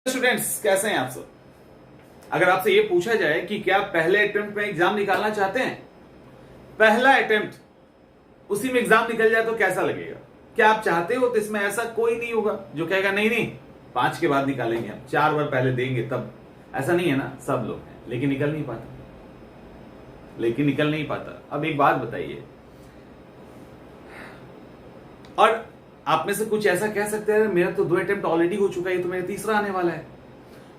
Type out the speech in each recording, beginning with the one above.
Students कैसे हैं आप सब। अगर आपसे यह पूछा जाए कि क्या पहले अटेम्प्ट में एग्जाम निकालना चाहते हैं, पहला अटेम्प्ट उसी में एग्जाम निकल जाए तो कैसा लगेगा? क्या आप चाहते हो? तो इसमें ऐसा कोई नहीं होगा जो कहेगा नहीं नहीं 5 के बाद निकालेंगे, हम 4 बार पहले देंगे तब। ऐसा नहीं है ना, सब लोग हैं लेकिन निकल नहीं पाता। अब एक बात बताइए, और आप में से कुछ ऐसा कह सकते हैं मेरा तो 2 अटेम्प्ट ऑलरेडी हो चुका है, ये तो मेरा तीसरा आने वाला है।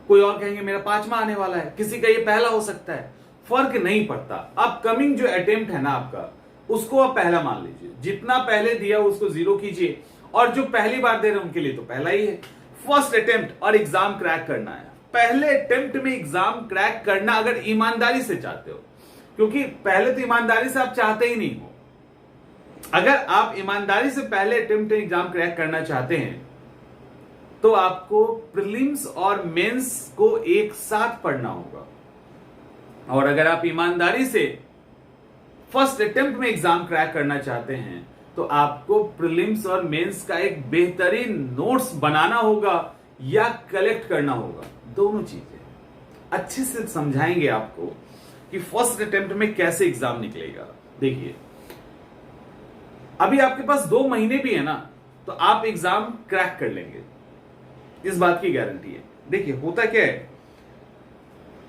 कोई और कहेंगे मेरा 5वां आने वाला है, किसी का ये पहला हो सकता है। फर्क नहीं पड़ता। अपकमिंग जो अटेम्प्ट है ना आपका, उसको आप पहला मान लीजिए। जितना पहले दिया उसको 0 कीजिए, और जो पहली बार दे रहे हैं उनके लिए तो पहला ही है। फर्स्ट अटेम्प्ट और एग्जाम क्रैक करना है। पहले अटेम्प्ट में एग्जाम क्रैक करना अगर ईमानदारी से चाहते हो, क्योंकि पहले तो ईमानदारी से आप चाहते ही नहीं हो। अगर आप ईमानदारी से पहले अटेम्प्ट एग्जाम क्रैक करना चाहते हैं तो आपको प्रीलिम्स और मेंस को एक साथ पढ़ना होगा। और अगर आप ईमानदारी से फर्स्ट अटेम्प्ट में एग्जाम क्रैक करना चाहते हैं तो आपको प्रीलिम्स और मेंस का एक बेहतरीन नोट्स बनाना होगा या कलेक्ट करना होगा। दोनों चीजें अच्छे से समझाएंगे आपको कि फर्स्ट अटेम्प्ट में कैसे एग्जाम निकलेगा। देखिए, अभी आपके पास 2 महीने भी है ना, तो आप एग्जाम क्रैक कर लेंगे, इस बात की गारंटी है। देखिए होता क्या है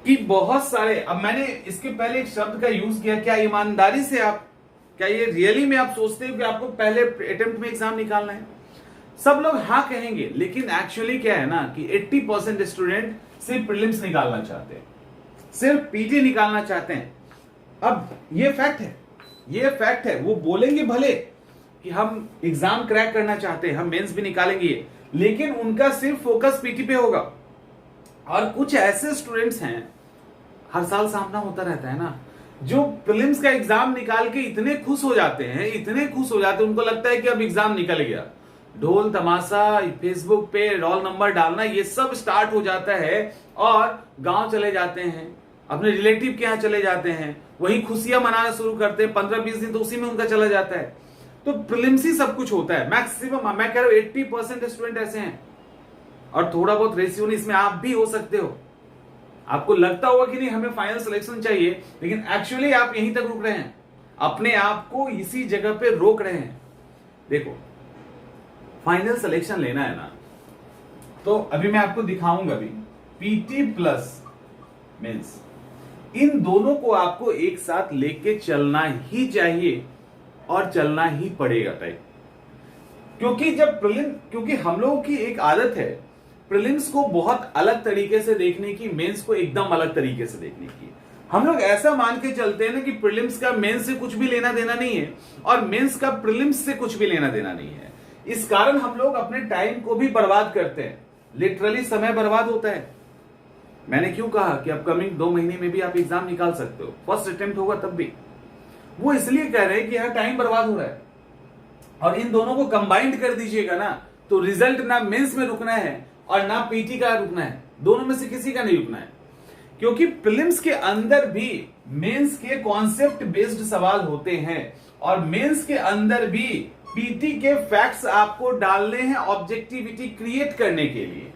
कि बहुत सारे, अब मैंने इसके पहले एक शब्द का यूज किया, क्या ईमानदारी से आप, क्या ये रियली में आप सोचते हो कि आपको पहले अटेम्प्ट में एग्जाम निकालना है? सब लोग हाँ कहेंगे, लेकिन एक्चुअली क्या है ना कि 80% स्टूडेंट सिर्फ प्रीलिम्स निकालना चाहते हैं, सिर्फ पीटी निकालना चाहते हैं। अब ये फैक्ट है। वो बोलेंगे भले कि हम एग्जाम क्रैक करना चाहते हैं, हम मेंस भी निकालेंगे, लेकिन उनका सिर्फ फोकस पीटी पे होगा। और कुछ ऐसे स्टूडेंट्स हैं, हर साल सामना होता रहता है ना, जो प्रीलिम्स का एग्जाम निकाल के इतने खुश हो जाते हैं, उनको लगता है कि अब एग्जाम निकल गया। ढोल तमाशा, फेसबुक पे रोल नंबर डालना, ये सब स्टार्ट हो जाता है, और गांव चले जाते हैं, अपने रिलेटिव के यहां चले जाते हैं, वहीं खुशियां मनाना शुरू करते हैं। 15-20 दिन तो उसी में उनका चला जाता है। तो प्रीलिम्स ही सब कुछ होता है। मैक्सिमम मैं कह रहा हूं 80% स्टूडेंट ऐसे हैं, और थोड़ा बहुत रेशियो नहीं, इसमें आप भी हो सकते हो। आपको लगता होगा कि नहीं हमें फाइनल सिलेक्शन चाहिए, लेकिन एक्चुअली आप यहीं तक रुक रहे हैं, अपने आप को इसी जगह पे रोक रहे हैं। देखो, फाइनल सिलेक्शन लेना है ना, तो अभी मैं आपको दिखाऊंगा भी, पीटी प्लस मेंस, इन दोनों को आपको एक साथ लेके चलना ही चाहिए और चलना ही पड़ेगा टाइप। क्योंकि हम लोगों की एक आदत है प्रीलिम्स को बहुत अलग तरीके से देखने की, मेंस को एकदम अलग तरीके से देखने की। हम लोग ऐसा मान के चलते हैं ना कि प्रीलिम्स का मेंस से कुछ भी लेना देना नहीं है, और मेंस का प्रीलिम्स से कुछ भी लेना देना नहीं है। इस कारण हम लोग अपने टाइम को भी बर्बाद करते हैं, लिटरली समय बर्बाद होता है। मैंने क्यों कहा कि अपकमिंग 2 महीने में भी आप एग्जाम निकाल सकते हो, फर्स्ट अटेम्प्ट होगा तब भी। वो इसलिए कह रहे हैं कि यहां टाइम बर्बाद हो रहा है, और इन दोनों को कंबाइंड कर दीजिएगा ना, तो रिजल्ट ना मेंस में रुकना है और ना पीटी का रुकना है, दोनों में से किसी का नहीं रुकना है। क्योंकि प्रीलिम्स के अंदर भी मेंस के कॉन्सेप्ट बेस्ड सवाल होते हैं, और मेंस के अंदर भी पीटी के फैक्ट्स आपको डालने हैं ऑब्जेक्टिविटी क्रिएट करने के लिए।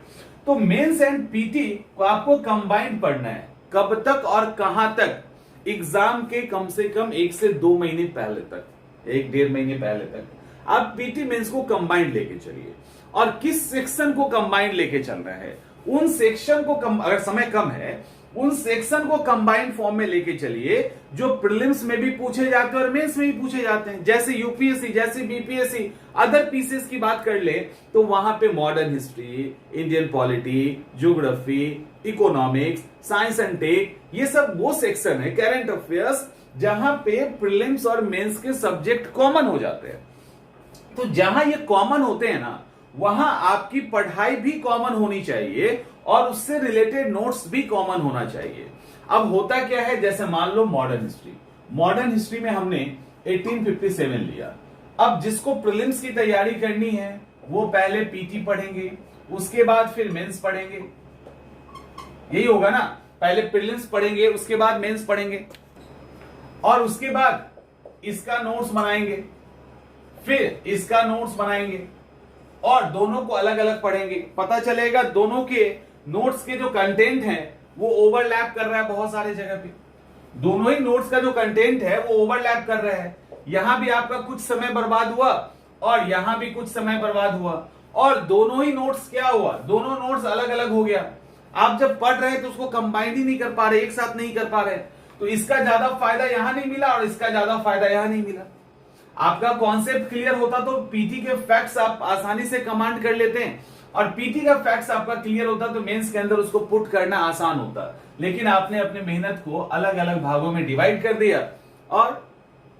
तो मेंस एंड पीटी को आपको कंबाइंड पढ़ना है। कब तक और कहां तक? एग्जाम के कम से कम 1 से 2 महीने पहले तक, 1-1.5 महीने पहले तक आप पीटी मेंस को कंबाइंड लेके चलिए। और किस सेक्शन को कंबाइंड लेके चल रहा है, उन सेक्शन को अगर समय कम है, उन सेक्शन को कंबाइंड फॉर्म में लेके चलिए जो प्रीलिम्स में भी पूछे जाते हैं और मेंस में भी पूछे जाते हैं। जैसे यूपीएससी, जैसे बीपीएससी, अदर पीसीएस की बात कर ले तो वहां पे modern history, Indian polity, geography, economics, science and tech, ये सब वो सेक्शन है, करंट अफेयर्स, जहां पे प्रीलिम्स और मेंस के सब्जेक्ट कॉमन हो जाते हैं। तो जहां ये कॉमन होते हैं ना, वहां आपकी पढ़ाई भी कॉमन होनी चाहिए और उससे रिलेटेड नोट्स भी कॉमन होना चाहिए। अब होता क्या है, जैसे मान लो मॉडर्न हिस्ट्री में हमने 1857 लिया। अब जिसको प्रीलिम्स की तैयारी करनी है वो पहले पीटी पढ़ेंगे, उसके बाद फिर मेंस पढ़ेंगे। यही होगा ना, पहले प्रीलिम्स पढ़ेंगे, उसके बाद मेंस पढ़ेंगे, और उसके बाद इसका नोट्स बनाएंगे, फिर इसका नोट्स बनाएंगे, और दोनों को अलग अलग पढ़ेंगे। पता चलेगा दोनों के नोट्स के जो कंटेंट है वो ओवरलैप कर रहा है बहुत सारे जगह पे। दोनों ही नोट्स का जो कंटेंट है वो ओवरलैप कर रहा है। यहां भी आपका कुछ समय बर्बाद हुआ और यहां भी कुछ समय बर्बाद हुआ, और दोनों ही नोट्स क्या हुआ, दोनों नोट्स अलग अलग हो गया। आप जब पढ़ रहे तो उसको कंबाइन ही नहीं कर पा रहे, एक साथ नहीं कर पा रहे, तो इसका ज्यादा फायदा यहां नहीं मिला और इसका ज्यादा फायदा यहां नहीं मिला। आपका कॉन्सेप्ट क्लियर होता तो पीटी के फैक्ट्स आप आसानी से कमांड कर लेते हैं, और पीटी का फैक्ट्स आपका क्लियर होता तो मेंस के अंदर उसको पुट करना आसान होता। लेकिन आपने अपनी मेहनत को अलग अलग भागों में डिवाइड कर दिया और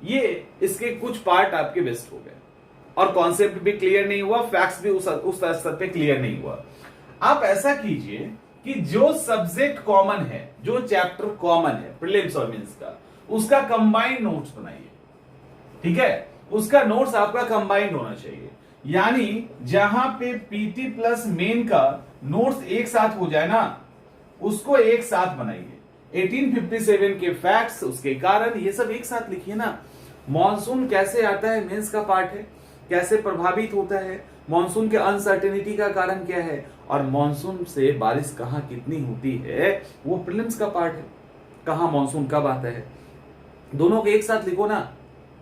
ये इसके कुछ पार्ट आपके वेस्ट हो गए, और कॉन्सेप्ट भी क्लियर नहीं हुआ, फैक्ट्स भी उस स्तर पे क्लियर नहीं हुआ। आप ऐसा कीजिए कि जो सब्जेक्ट कॉमन है, जो चैप्टर कॉमन है प्रीलिम्स और मेंस का, उसका कंबाइंड नोट्स बनाइए। ठीक है, उसका नोट्स आपका कंबाइंड होना चाहिए, यानी जहां पे पीटी प्लस मेन का नोट्स एक साथ हो जाए ना, उसको एक साथ बनाइए। 1857 के फैक्ट्स, उसके कारण, ये सब एक साथ लिखिए ना। मॉनसून कैसे आता है, मेंस का पार्ट है, कैसे प्रभावित होता है, मॉनसून के अनसर्टेनिटी का कारण क्या है, और मॉनसून से बारिश कहां कितनी होती है वो प्रीलिम्स का पार्ट है। कहां मॉनसून कब आता है, दोनों को एक साथ लिखो ना,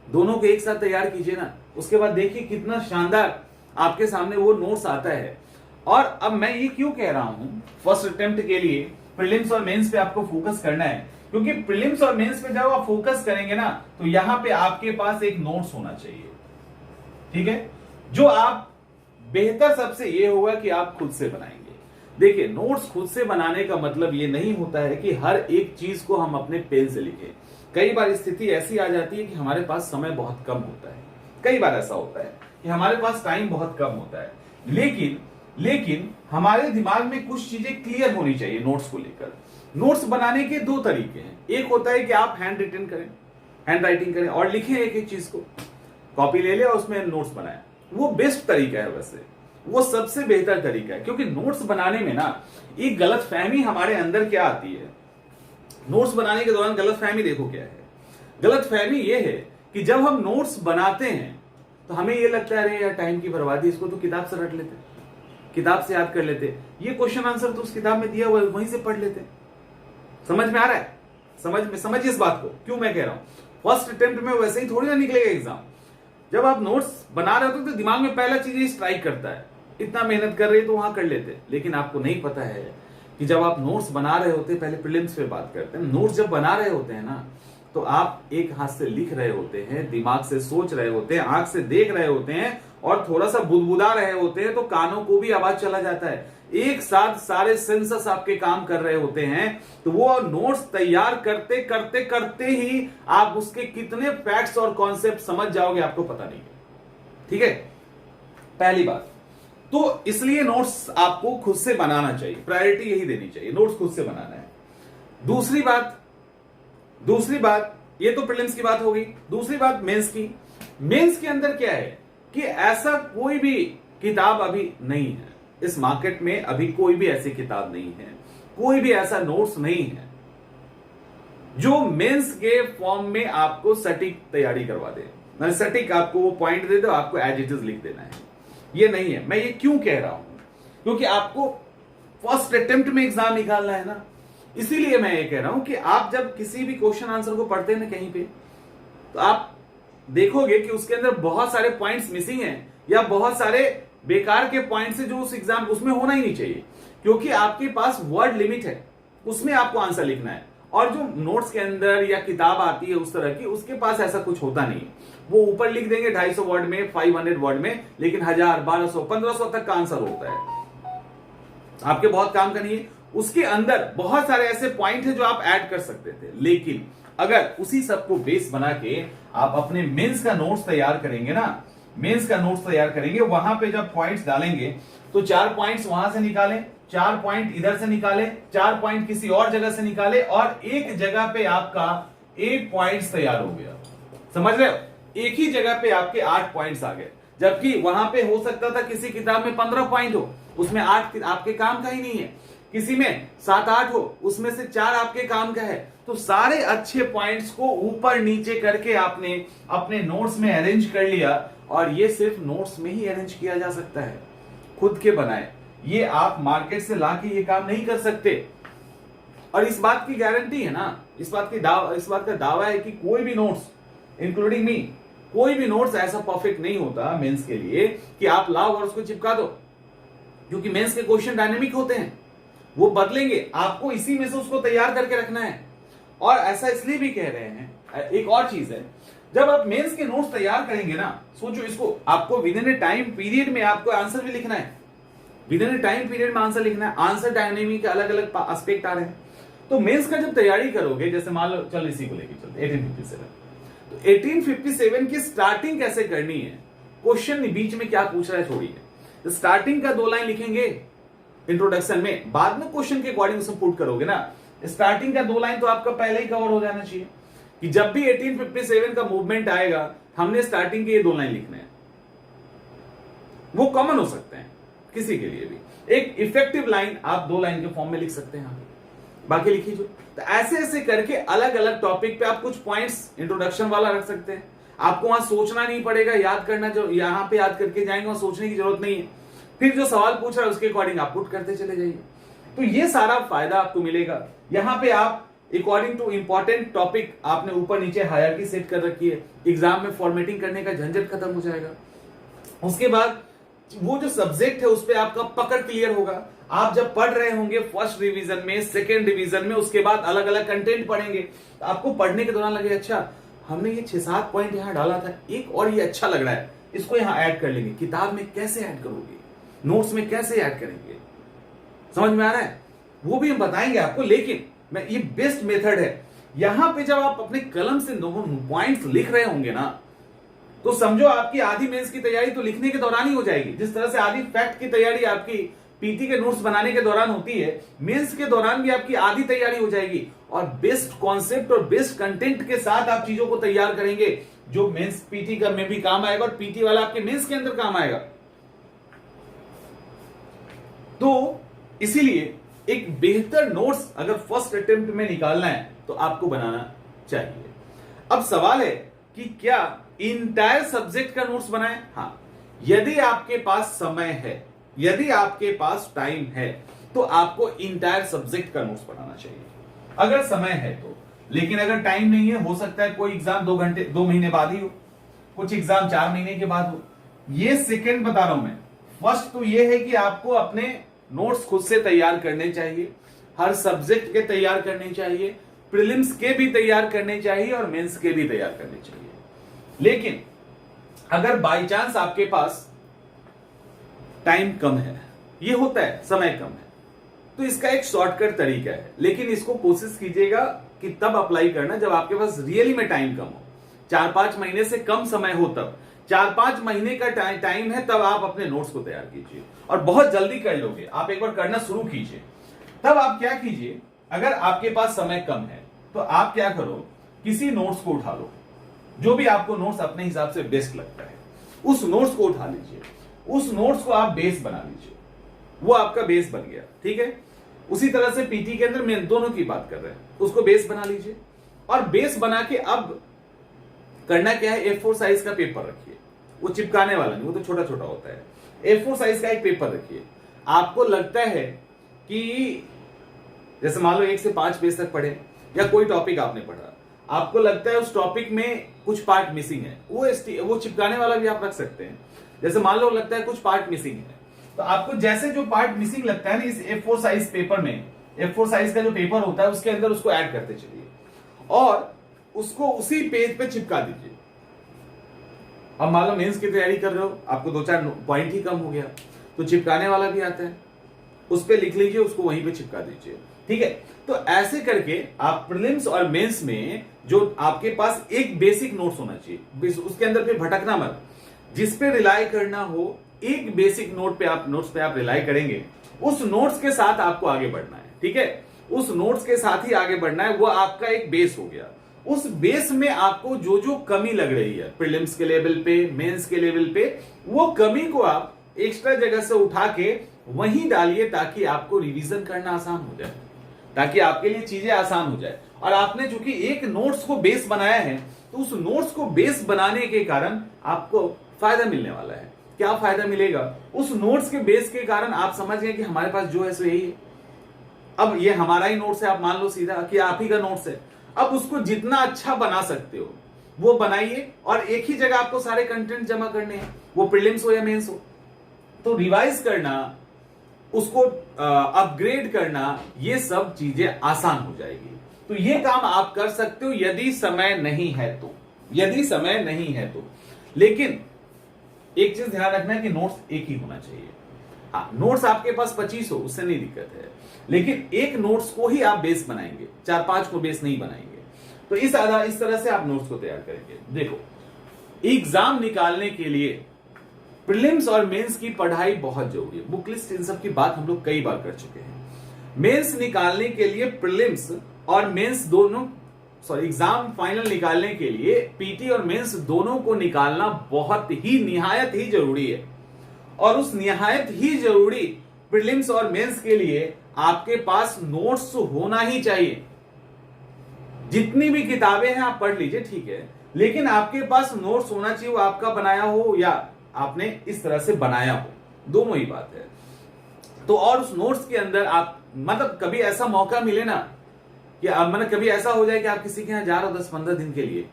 दोनों को एक साथ तैयार कीजिए ना। उसके बाद देखिए कितना शानदार आपके सामने वो नोट्स आता है। और अब मैं ये क्यों कह रहा हूं, फर्स्ट अटेम्प्ट के लिए प्रीलिम्स और मेंस पे आपको फोकस करना है, क्योंकि प्रीलिम्स और मेंस पे जब आप फोकस करेंगे ना, तो यहां पे आपके पास एक नोट्स होना चाहिए। ठीक है, जो आप बेहतर सबसे ये होगा कि आप खुद से बनाएंगे। देखिए, नोट्स खुद से बनाने का मतलब ये नहीं होता है कि हर एक चीज को हम अपने पेन से लिखें। कई बार स्थिति ऐसी आ जाती है कि हमारे पास समय बहुत कम होता है, कई बार ऐसा होता है कि हमारे पास टाइम बहुत कम होता है, लेकिन हमारे दिमाग में कुछ चीजें क्लियर होनी चाहिए नोट्स को लेकर। नोट्स बनाने के दो तरीके हैं, एक होता है कि आप हैंड रिटन करें, हैंड राइटिंग करें और लिखें एक एक चीज को, कॉपी ले ले और उसमें नोट्स बनाएं। वो बेस्ट तरीका है, वैसे वो सबसे बेहतर तरीका है, क्योंकि नोट्स बनाने में ना एक गलतफहमी हमारे अंदर क्या आती है। नोट्स बनाने के दौरान गलतफहमी देखो क्या है, गलतफहमी ये है कि जब हम नोट्स बनाते हैं तो हमें ये लगता है अरे यार टाइम की बर्बादी, इसको तो किताब से रट लेते, किताब से याद कर लेते, ये क्वेश्चन आंसर तो उस किताब में दिया हुआ है वहीं से पढ़ लेते। समझ में आ रहा है, समझिए इस बात को क्यों मैं कह रहा हूं। फर्स्ट अटेम्प्ट में वैसे ही थोड़ी ना निकलेगा एग्जाम। जब आप नोट्स बना रहे होते तो दिमाग में पहला चीज स्ट्राइक करता है, इतना मेहनत कर रहे तो वहां कर लेते, लेकिन आपको नहीं पता है कि जब आप नोट्स बना रहे होते, पहले प्रीलिम्स पे बात करते हैं, नोट्स जब बना रहे होते हैं ना, तो आप एक हाथ से लिख रहे होते हैं, दिमाग से सोच रहे होते हैं, आंख से देख रहे होते हैं और थोड़ा सा बुदबुदा रहे होते हैं, तो कानों को भी आवाज चला जाता है। एक साथ सारे सेंसस आपके काम कर रहे होते हैं, तो वो नोट्स तैयार करते करते करते ही आप उसके कितने फैक्ट्स और कॉन्सेप्ट समझ जाओगे आपको पता नहीं है। ठीक है, पहली बात तो इसलिए नोट्स आपको खुद से बनाना चाहिए, प्रायोरिटी यही देनी चाहिए, नोट्स खुद से बनाना है। दूसरी बात ये तो प्रीलिम्स की बात हो गई। दूसरी बात मेंस की। मेंस के अंदर क्या है कि ऐसा कोई भी किताब अभी नहीं है इस मार्केट में, अभी कोई भी ऐसी किताब नहीं है, कोई भी ऐसा नोट्स नहीं है जो मेंस के फॉर्म में आपको सटीक तैयारी करवा दे, मतलब सटीक आपको वो पॉइंट दे दो, आपको एज इट इज लिख देना है, ये नहीं है। मैं ये क्यों कह रहा हूं, क्योंकि आपको फर्स्ट अटेम्प्ट में एग्जाम निकालना है ना, इसीलिए मैं ये कह रहा हूं कि आप जब किसी भी क्वेश्चन आंसर को पढ़ते हैं ना कहीं पे, तो आप देखोगे कि उसके अंदर बहुत सारे पॉइंट्स मिसिंग हैं, या बहुत सारे बेकार के पॉइंट्स है जो उस एग्जाम उसमें होना ही नहीं चाहिए, क्योंकि आपके पास वर्ड लिमिट है, उसमें आपको आंसर लिखना है। और जो नोट्स के अंदर या किताब आती है उस तरह की, उसके पास ऐसा कुछ होता नहीं है। वो ऊपर लिख देंगे 250 वर्ड में, 500 वर्ड में, लेकिन 1000, 1200, 1500 तक का आंसर होता है। आपके बहुत काम का नहीं है, उसके अंदर बहुत सारे ऐसे पॉइंट है जो आप ऐड कर सकते थे। लेकिन अगर उसी सबको बेस बना के आप अपने मेंस का नोट्स तैयार करेंगे ना, मेंस का नोट्स तैयार करेंगे, वहां पे जब पॉइंट्स डालेंगे तो 4 पॉइंट्स वहां से निकालें, 4 पॉइंट इधर से निकाले, 4 पॉइंट किसी और जगह से निकाले, और एक जगह पे आपका 8 पॉइंट्स तैयार हो गया। समझ रहे हो, एक ही जगह पे आपके 8 पॉइंट्स आ गए, जबकि वहां पे हो सकता था किसी किताब में 15 पॉइंट हो, उसमें 8 आपके काम का ही नहीं है, किसी में 7-8 हो, उसमें से 4 आपके काम का है। तो सारे अच्छे पॉइंट्स को ऊपर नीचे करके आपने अपने नोट्स में अरेंज कर लिया, और ये सिर्फ नोट्स में ही अरेंज किया जा सकता है, खुद के बनाए। ये आप मार्केट से लाके ये काम नहीं कर सकते। और इस बात की गारंटी है ना, इस बात का दावा है कि कोई भी नोट्स इंक्लूडिंग मी, कोई भी नोट्स ऐसा परफेक्ट नहीं होता मेंस के लिए कि आप लाओ और उसको चिपका दो, क्योंकि मेंस के क्वेश्चन डायनेमिक होते हैं, वो बदलेंगे, आपको इसी में से उसको तैयार करके रखना है। और ऐसा इसलिए भी कह रहे हैं, एक और चीज है, जब आप मेंस के नोट्स तैयार करेंगे ना, सोचो इसको, आपको with in A time period में आपको आंसर भी लिखना है, with in A time period में आंसर लिखना है, आंसर डायनेमिक के अलग अलग एस्पेक्ट आ रहे हैं। तो मेंस का जब तैयारी करोगे, जैसे मान लो, चल इसी को लेके चलते 1857, तो 1857 की स्टार्टिंग कैसे करनी है, क्वेश्चन बीच में क्या पूछ रहा है छोड़िए, स्टार्टिंग का 2 लाइन लिखेंगे इंट्रोडक्शन में, बाद में क्वेश्चन के अकॉर्डिंग उसमें पुट करोगे ना। स्टार्टिंग का 2 लाइन तो आपका पहले ही कवर हो जाना चाहिए कि जब भी 1857 का मूवमेंट आएगा, हमने स्टार्टिंग के ये 2 लाइन लिखने हैं। वो कॉमन हो सकते हैं किसी के लिए भी, एक इफेक्टिव लाइन आप 2 लाइन के फॉर्म में लिख सकते हैं, बाकी लिखिए जो। तो ऐसे ऐसे करके अलग अलग टॉपिक पे आप कुछ पॉइंट्स इंट्रोडक्शन वाला रख सकते हैं, आपको वहां सोचना नहीं पड़ेगा, याद करना, जो यहां पे याद करके जाएंगे वहां सोचने की जरूरत नहीं है, फिर जो सवाल पूछ रहा है उसके अकॉर्डिंग आप पुट करते चले जाइए। तो ये सारा फायदा आपको मिलेगा। यहां पे आप अकॉर्डिंग टू इंपॉर्टेंट टॉपिक आपने ऊपर नीचे हायरार्की सेट कर रखी है, एग्जाम में फॉर्मेटिंग करने का झंझट खत्म हो जाएगा। उसके बाद वो जो सब्जेक्ट है उस पर आपका पकड़ क्लियर होगा। आप जब पढ़ रहे होंगे फर्स्ट रिवीजन में, सेकेंड रिवीजन में, उसके बाद अलग अलग कंटेंट पढ़ेंगे, तो आपको पढ़ने के दौरान लगे अच्छा हमने ये 6-7 पॉइंट यहां डाला था, एक और ये अच्छा लग रहा है, इसको यहां ऐड कर लेंगे। किताब में कैसे ऐड करोगे, नोट्स में कैसे ऐड करेंगे, समझ में आ रहा है, वो भी हम बताएंगे आपको। लेकिन मैं ये बेस्ट मेथड है। यहां पे जब आप अपने कलम से पॉइंट्स लिख रहे होंगे ना, तो समझो आपकी आधी मेंस की तैयारी तो लिखने के दौरान ही हो जाएगी। जिस तरह से आधी फैक्ट की तैयारी आपकी पीटी के नोट्स बनाने के दौरान होती है, मेंस के दौरान भी आपकी आधी तैयारी हो जाएगी। और बेस्ट कॉन्सेप्ट और बेस्ट कंटेंट के साथ आप चीजों को तैयार करेंगे, जो मेंस पीटी का में भी काम आएगा और पीटी वाला आपके मेंस के अंदर काम आएगा। तो इसीलिए एक बेहतर नोट्स अगर फर्स्ट अटेम्प्ट में निकालना है तो आपको बनाना चाहिए। अब सवाल है कि क्या इंटायर सब्जेक्ट का नोट्स बनाएं? हाँ, यदि आपके पास समय है, यदि आपके पास टाइम है, तो आपको इंटायर सब्जेक्ट का नोट्स बनाना चाहिए, अगर समय है तो। लेकिन अगर टाइम नहीं है, हो सकता है कोई एग्जाम 2 महीने बाद ही हो, कुछ एग्जाम 4 महीने के बाद हो। ये सेकंड बता रहा हूं मैं। फर्स्ट तो ये है कि आपको अपने नोट्स खुद से तैयार करने चाहिए, हर सब्जेक्ट के तैयार करने चाहिए, प्रीलिम्स के भी तैयार करने चाहिए और मेंस के भी तैयार करने चाहिए। लेकिन अगर बाय चांस आपके पास टाइम कम है, ये होता है, समय कम है, तो इसका एक शॉर्टकट तरीका है। लेकिन इसको कोशिश कीजिएगा कि तब अप्लाई करना जब आपके पास रियली में टाइम कम हो, 4-5 महीने से कम समय हो, तब 4-5 महीने का टाइम है, तब आप अपने नोट्स को तैयार कीजिए और बहुत जल्दी कर लोगे। आप एक बार करना शुरू कीजिए। तब आप क्या कीजिए, अगर आपके पास समय कम है तो आप क्या करो, किसी नोट्स को उठा लो, जो भी आपको नोट्स अपने हिसाब से बेस्ट लगता है, उस नोट्स को उठा लीजिए, उस नोट्स को आप बेस बना लीजिए, वो आपका बेस बन गया, ठीक है। उसी तरह से पीटी के अंदर मैं दोनों की बात कर रहे हैं, उसको बेस बना लीजिए। और बेस बना के अब करना क्या है, A4 साइज का पेपर रखिए, वो चिपकाने वाला नहीं, वो तो छोटा छोटा होता है। A4 साइज का एक पेपर रखिए। आपको लगता है कि जैसे मान लो 1 से 5 पेज तक पढ़े, या कोई टॉपिक आपने पढ़ा, आपको लगता है उस टॉपिक में कुछ पार्ट मिसिंग है, वो चिपकाने वाला भी आप रख सकते हैं। जैसे मान लो लगता है कुछ पार्ट मिसिंग है, तो आपको जैसे जो पार्ट मिसिंग लगता है ना, इस A4 साइज पेपर में, A4 साइज का जो पेपर होता है उसके अंदर उसको ऐड करते चलिए और उसको उसी पेज पे चिपका दीजिए। अब मान लो मेंस की तैयारी कर रहे हो, आपको 2-4 पॉइंट ही कम हो गया, तो चिपकाने वाला भी आता है, उस पे लिख लीजिए, उसको वहीं पे चिपका दीजिए, ठीक है। तो ऐसे करके आप प्रीलिम्स और मेंस में जो आपके पास एक बेसिक नोट्स होना चाहिए, उसके अंदर फिर भटकना मत, जिस पे रिलाई करना हो, एक बेसिक नोट्स पे आप रिलाई करेंगे, उस नोट्स के साथ आपको आगे बढ़ना है, ठीक है। उस नोट्स के साथ ही आगे बढ़ना है, वो आपका एक बेस हो गया। उस बेस में आपको जो जो कमी लग रही है प्रीलिम्स के लेवल पे, मेंस के लेवल पे, वो कमी को आप एक्स्ट्रा जगह से उठा के वहीं डालिए, ताकि आपको रिवीजन करना आसान हो जाए, ताकि आपके लिए चीजें आसान हो जाए। और आपने चूंकि एक नोट्स को बेस बनाया है, तो उस नोट्स को बेस बनाने के कारण आपको फायदा मिलने वाला है क्या फायदा मिलेगा, उस नोट्स के बेस के कारण आप समझ गए कि हमारे पास जो है सो यही है। अब ये हमारा ही नोट्स है, आप मान लो सीधा कि आप ही का नोट्स है। अब उसको जितना अच्छा बना सकते हो वो बनाइए, और एक ही जगह आपको सारे कंटेंट जमा करने हैं, वो प्रीलिम्स हो या मेंस हो। तो रिवाइज करना, उसको अपग्रेड करना, ये सब चीजें आसान हो जाएगी। तो ये काम आप कर सकते हो यदि समय नहीं है तो, यदि समय नहीं है तो। लेकिन एक चीज ध्यान रखना है कि नोट्स एक ही होना चाहिए। हाँ, नोट्स आपके पास 25 हो उससे नहीं दिक्कत है, लेकिन एक नोट्स को ही आप बेस बनाएंगे, 4-5 को बेस नहीं बनाएंगे। तो इस तरह से आप नोट्स को तैयार करेंगे। देखो, एग्जाम निकालने के लिए प्रीलिम्स और मेंस की पढ़ाई बहुत जरूरी है। बुक लिस्ट इन सब की बात हम लोग कई बार कर चुके हैं। मेंस निकालने के लिए प्रीलिम्स और मेंस दोनों, एग्जाम फाइनल निकालने के लिए पीटी और मेंस दोनों को निकालना बहुत ही निहायत ही जरूरी है। और उस निहायत ही जरूरी प्रीलिम्स और मेंस के लिए आपके पास नोट्स होना ही चाहिए। जितनी भी किताबें हैं आप पढ़ लीजिए, ठीक है, लेकिन आपके पास नोट्स होना चाहिए, वो आपका बनाया हो या आपने इस तरह से बनाया हो, दोनों ही बात है। तो और उस नोट्स के अंदर आप मतलब कभी ऐसा मौका मिले ना कि मतलब कभी ऐसा हो जाए कि आप किसी के यहाँ जा रहे हो 10-15 दिन के लिए,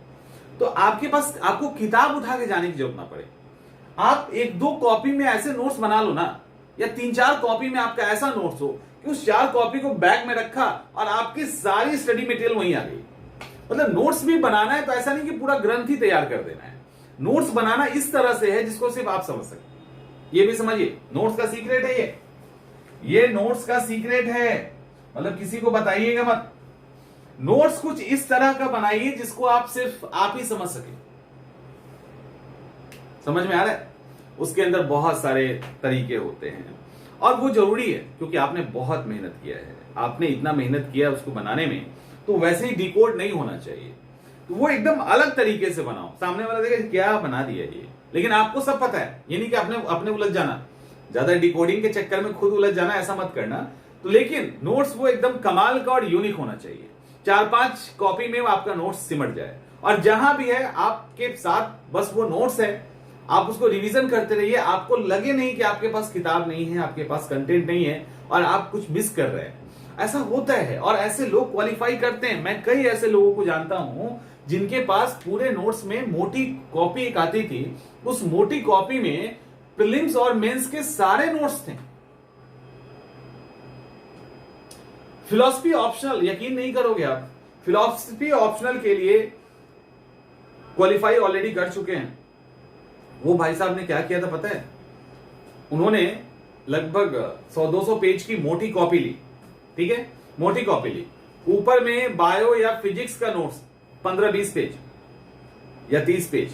तो आपके पास आपको किताब उठा के जाने की जरूरत ना पड़े। आप 1-2 कॉपी में ऐसे नोट्स बना लो ना, या 3-4 कॉपी में आपका ऐसा नोट्स हो कि उस 4 कॉपी को बैग में रखा और आपकी सारी स्टडी मटेरियल वहीं आ गई। मतलब नोट्स भी बनाना है तो ऐसा नहीं कि पूरा ग्रंथ ही तैयार कर देना है। नोट्स बनाना इस तरह से है जिसको सिर्फ आप समझ सके। ये भी समझिए, नोट्स का सीक्रेट है ये नोट्स का सीक्रेट है, मतलब किसी को बताइएगा मत। नोट्स कुछ इस तरह का बनाइए जिसको आप सिर्फ आप ही समझ सके। समझ में आ रहा है? उसके अंदर बहुत सारे तरीके होते हैं और वो जरूरी है क्योंकि आपने बहुत मेहनत किया है, आपने इतना मेहनत किया उसको बनाने में, तो वैसे ही डिकोड नहीं होना चाहिए। तो वो एकदम अलग तरीके से बनाओ, सामने वाला देखे क्या बना दिया ये, लेकिन आपको सब पता है। ये नहीं कि अपने उलझ जाना, ज्यादा डिकोडिंग के चक्कर में खुद उलझ जाना, ऐसा मत करना। तो लेकिन नोट्स वो एकदम कमाल का और यूनिक होना चाहिए। 4-5 कॉपी में आपका नोट्स सिमट जाए और जहां भी है आपके साथ बस वो नोट्स है, आप उसको रिवीजन करते रहिए। आपको लगे नहीं कि आपके पास किताब नहीं है, आपके पास कंटेंट नहीं है और आप कुछ मिस कर रहे हैं। ऐसा होता है और ऐसे लोग क्वालिफाई करते हैं। मैं कई ऐसे लोगों को जानता हूं जिनके पास पूरे नोट्स में मोटी कॉपी एक आती थी, उस मोटी कॉपी में प्रीलिम्स और मेंस के सारे नोट्स थे। फिलॉसफी ऑप्शनल, यकीन नहीं करोगे आप, फिलॉसफी ऑप्शनल के लिए क्वालिफाई ऑलरेडी कर चुके हैं। वो भाई साहब ने क्या किया था पता है? उन्होंने लगभग 100-200 पेज की मोटी कॉपी ली, ठीक है, मोटी कॉपी ली। ऊपर में बायो या फिजिक्स का नोट्स 15-20 पेज या 30 पेज,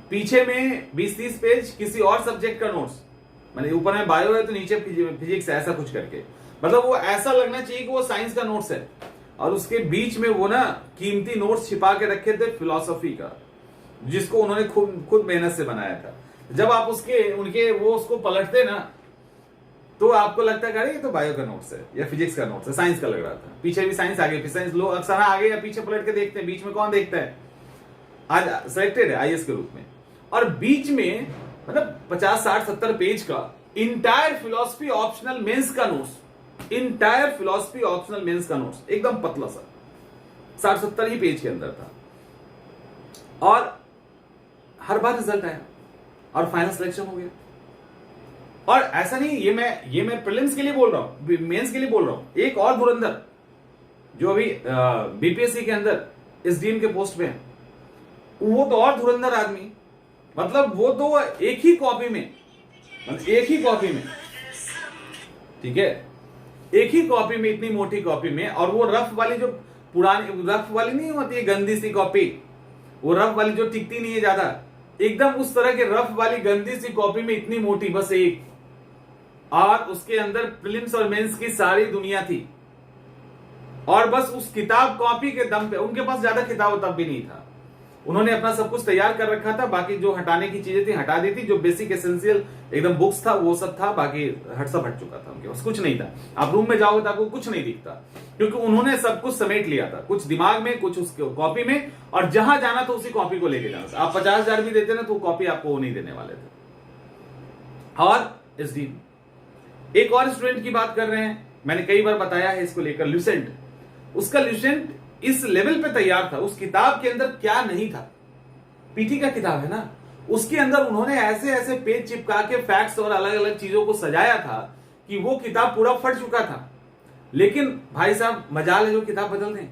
पीछे में 20-30 पेज किसी और सब्जेक्ट का नोट्स, मतलब ऊपर में बायो है तो नीचे फिजिक्स, ऐसा कुछ करके। मतलब वो ऐसा लगना चाहिए कि वो साइंस का नोट्स है और उसके बीच में वो ना कीमती नोट्स छिपा के रखे थे फिलॉसफी का, जिसको उन्होंने खुद मेहनत से बनाया था। जब आप उसको पलटते ना तो आपको लगता है अरे ये तो बायो का नोट्स है या फिजिक्स का नोट्स है, साइंस का लग रहा था। पीछे भी साइंस आगे, फिर साइंस लोग अक्सर आगे या पीछे पलट के देखते हैं, बीच में कौन देखता है? आज सिलेक्टेड है आईएएस के रूप में, और बीच में मतलब 50-60-70 पेज का इंटायर फिलॉसफी ऑप्शनल मेंस का notes, entire philosophy optional mains का नोट्स एकदम पतला सा 60-70 ही पेज के अंदर था। और हर बार रिजल्ट आया और फाइनल सिलेक्शन हो गया। और ऐसा नहीं, ये मैं प्रीलिम्स के लिए बोल रहा हूं, मेंस के लिए बोल रहा हूं। एक और धुरंधर जो अभी बीपीएससी के अंदर एसडीएम के पोस्ट पे है, वो तो और धुरंधर आदमी, मतलब वो तो एक ही कॉपी में, ठीक है, एक ही कॉपी में, इतनी मोटी कॉपी में, और वो रफ वाली जो पुरानी रफ वाली नहीं होती है, गंदी सी कॉपी, वो रफ वाली जो टिकती नहीं है ज्यादा, एकदम उस तरह के रफ वाली गंदी सी कॉपी में इतनी मोटी, बस एक, और उसके अंदर प्रीलिम्स और मेंस की सारी दुनिया थी। और बस उस किताब कॉपी के दम पे, उनके पास ज्यादा किताब तब भी नहीं था, उन्होंने अपना सब कुछ तैयार कर रखा था, बाकी जो हटाने की चीजें थी हटा दी थी, जो बेसिक एसेंशियल एकदम बुक्स था वो सब था, बाकी सब हट चुका था, उनके पास कुछ नहीं था। आप रूम में जाओगे तो आपको कुछ नहीं दिखता, क्योंकि उन्होंने सब कुछ समेट लिया था, कुछ दिमाग में, कुछ उस कॉपी में, और जहां जाना तो उसी कॉपी को लेके जाना था। आप 50,000 भी देते ना तो कॉपी आपको वो नहीं देने वाले थे। और एसडी। एक और स्टूडेंट की बात कर रहे हैं, मैंने कई बार बताया है इसको लेकर, ल्यूसेंट। उसका ल्यूसेंट इस लेवल पे तैयार था, उस किताब के अंदर क्या नहीं था, पीटी का किताब है ना, उसके अंदर उन्होंने ऐसे ऐसे पेज चिपका के फैक्ट्स और अलग अलग चीजों को सजाया था कि वो किताब पूरा फट चुका था। लेकिन भाई साहब मजाल है जो किताब बदल दें,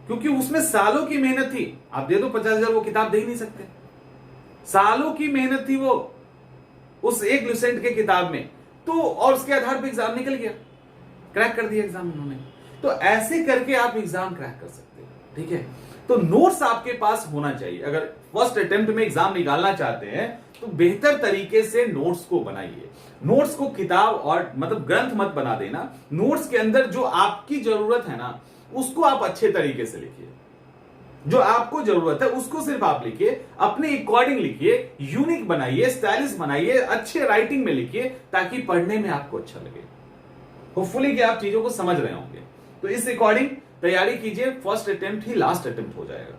क्योंकि उसमें सालों की मेहनत थी। आप दे दो 50,000, वो किताब दे ही नहीं सकते। सालों की मेहनत थी वो उस एक ल्यूसेंट के किताब में, तो और उसके आधार पर एग्जाम निकल गया, क्रैक कर दिया एग्जाम उन्होंने। तो ऐसे करके आप एग्जाम क्रैक कर सकते हैं, ठीक है। तो नोट्स आपके पास होना चाहिए। अगर फर्स्ट अटेम्प्ट में एग्जाम निकालना चाहते हैं तो बेहतर तरीके से नोट्स को बनाइए। नोट्स को किताब और मतलब ग्रंथ मत बना देना। नोट्स के अंदर जो आपकी जरूरत है ना, उसको आप अच्छे तरीके से लिखिए। जो आपको जरूरत है उसको सिर्फ आप लिखिए, अपने अकॉर्डिंग लिखिए, यूनिक बनाइए, स्टाइलिश बनाइए, अच्छे राइटिंग में लिखिए, ताकि पढ़ने में आपको अच्छा लगे। होपफुली कि आप चीजों को समझ रहे होंगे। तो इस अकॉर्डिंग तैयारी कीजिए, फर्स्ट अटेम्प्ट ही लास्ट अटेम्प्ट हो जाएगा।